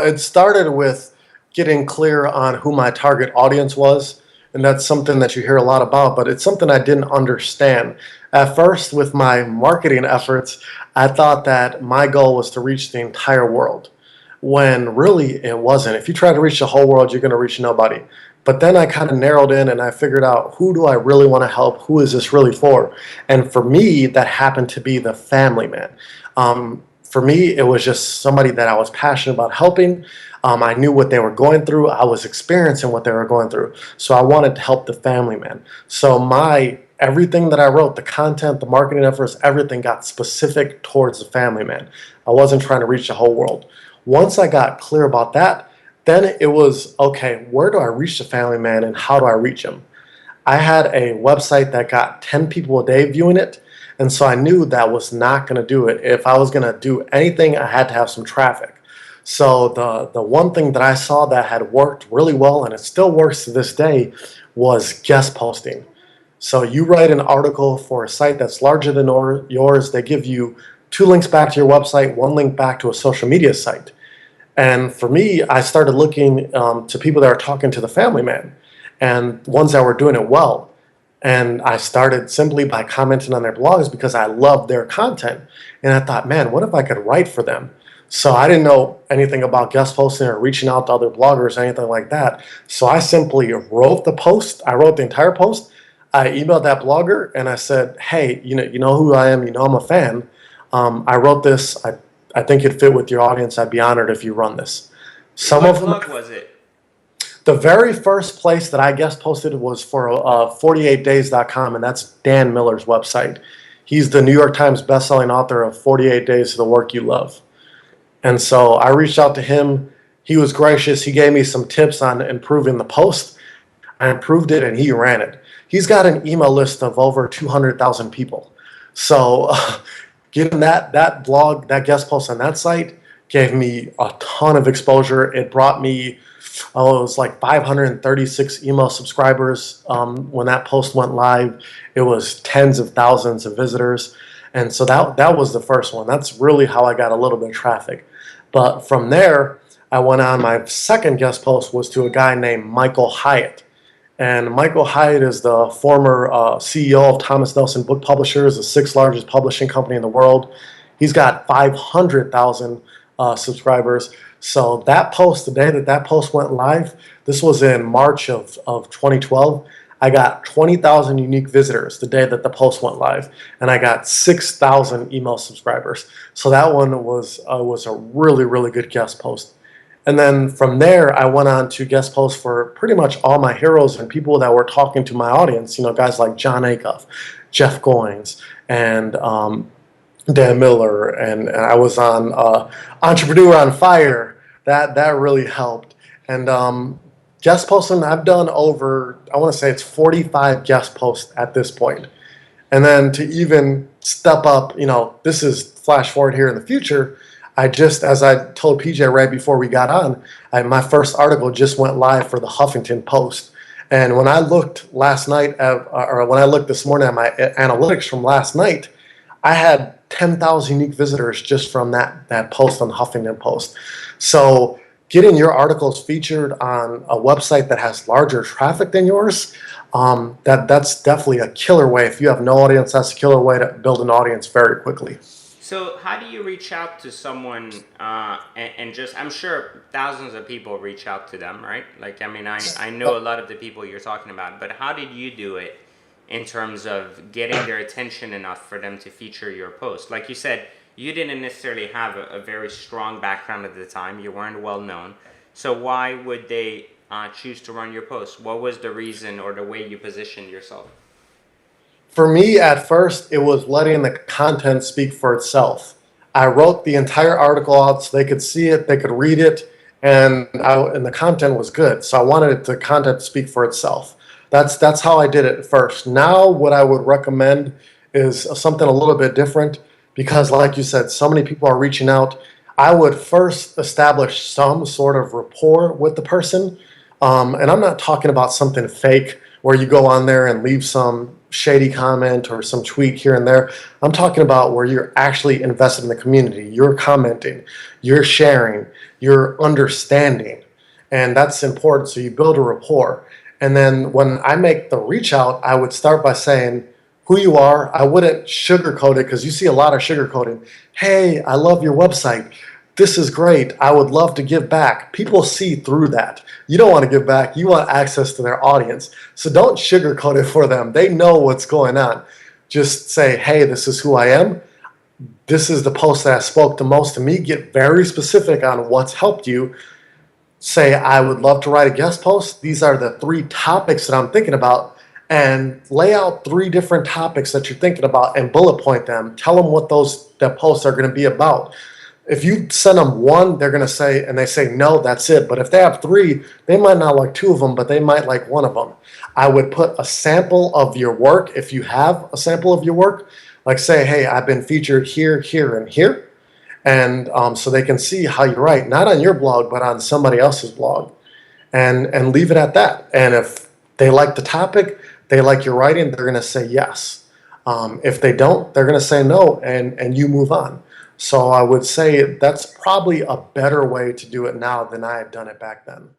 it started with getting clear on who my target audience was. And that's something that you hear a lot about, but it's something I didn't understand. At first, with my marketing efforts, I thought that my goal was to reach the entire world, when really it wasn't. If you try to reach the whole world, you're going to reach nobody. But then I kind of narrowed in and I figured out, who do I really want to help? Who is this really for? And for me, that happened to be the family man. For me, it was just somebody that I was passionate about helping. I knew what they were going through. I was experiencing what they were going through. So I wanted to help the family man. So my everything that I wrote, the content, the marketing efforts, everything got specific towards the family man. I wasn't trying to reach the whole world. Once I got clear about that, then it was, okay, where do I reach the family man and how do I reach him? I had a website that got 10 people a day viewing it. And so I knew that was not going to do it. If I was going to do anything, I had to have some traffic. So the one thing that I saw that had worked really well, and it still works to this day, was guest posting. So you write an article for a site that's larger than yours. They give you 2 links back to your website, 1 link back to a social media site. And for me, I started looking to people that are talking to the family man and ones that were doing it well. And I started simply by commenting on their blogs because I loved their content. And I thought, man, what if I could write for them? So I didn't know anything about guest posting or reaching out to other bloggers or anything like that. So I simply wrote the post. I wrote the entire post. I emailed that blogger and I said, hey, you know who I am. You know I'm a fan. I wrote this. I think it'd fit with your audience. I'd be honored if you run this. Some What of them. blog was it? The very first place that I guest posted was for 48days.com, and that's Dan Miller's website. He's the New York Times bestselling author of 48 Days to the Work You Love. And so I reached out to him. He was gracious. He gave me some tips on improving the post. I improved it, and he ran it. He's got an email list of over 200,000 people. So getting that blog, that guest post on that site gave me a ton of exposure. It brought me, it was like 536 email subscribers when that post went live. It was tens of thousands of visitors. And so that was the first one. That's really how I got a little bit of traffic. But from there, I went on. My second guest post was to a guy named Michael Hyatt. And Michael Hyatt is the former CEO of Thomas Nelson Book Publishers, the 6th largest publishing company in the world. He's got 500,000 subscribers. So that post, the day that post went live, this was in March of 2012, I got 20,000 unique visitors the day that the post went live, and I got 6,000 email subscribers. So that one was a really, really good guest post. And then from there, I went on to guest post for pretty much all my heroes and people that were talking to my audience. Guys like John Acuff, Jeff Goins, and Dan Miller, and I was on Entrepreneur on Fire. That really helped. And guest posting, I've done over, I want to say it's 45 guest posts at this point. And then to even step up, this is flash forward here in the future. As I told PJ right before we got on, my first article just went live for the Huffington Post. And when I looked last night, or when I looked this morning at my analytics from last night, I had 10,000 unique visitors just from that post on the Huffington Post. So getting your articles featured on a website that has larger traffic than yours, that's definitely a killer way. If you have no audience, that's a killer way to build an audience very quickly. So how do you reach out to someone and just, I'm sure thousands of people reach out to them, right? Like, I know a lot of the people you're talking about, but how did you do it in terms of getting their attention enough for them to feature your post? Like you said, you didn't necessarily have a very strong background at the time. You weren't well known. So why would they choose to run your post? What was the reason or the way you positioned yourself? For me, at first, it was letting the content speak for itself. I wrote the entire article out so they could see it, they could read it, and the content was good. So I wanted the content to speak for itself. That's how I did it at first. Now, what I would recommend is something a little bit different because, like you said, so many people are reaching out. I would first establish some sort of rapport with the person. And I'm not talking about something fake where you go on there and leave some shady comment or some tweet here and there. I'm talking about where you're actually invested in the community. You're commenting, you're sharing, your understanding. And that's important. So you build a rapport. And then when I make the reach out, I would start by saying who you are. I wouldn't sugarcoat it, because you see a lot of sugarcoating. Hey, I love your website. This is great. I would love to give back. People see through that. You don't want to give back. You want access to their audience. So don't sugarcoat it for them. They know what's going on. Just say, hey, this is who I am. This is the post that spoke the most to me. Get very specific on what's helped you. Say, I would love to write a guest post. These are the 3 topics that I'm thinking about. And lay out 3 different topics that you're thinking about and bullet point them. Tell them what that posts are going to be about. If you send them 1, they're going to say, and they say, no, that's it. But if they have 3, they might not like 2 of them, but they might like 1 of them. I would put a sample of your work. If you have a sample of your work, like say, hey, I've been featured here, here, and here. And so they can see how you write, not on your blog, but on somebody else's blog, and leave it at that. And if they like the topic, they like your writing, they're going to say yes. If they don't, they're going to say no, and you move on. So I would say that's probably a better way to do it now than I had done it back then.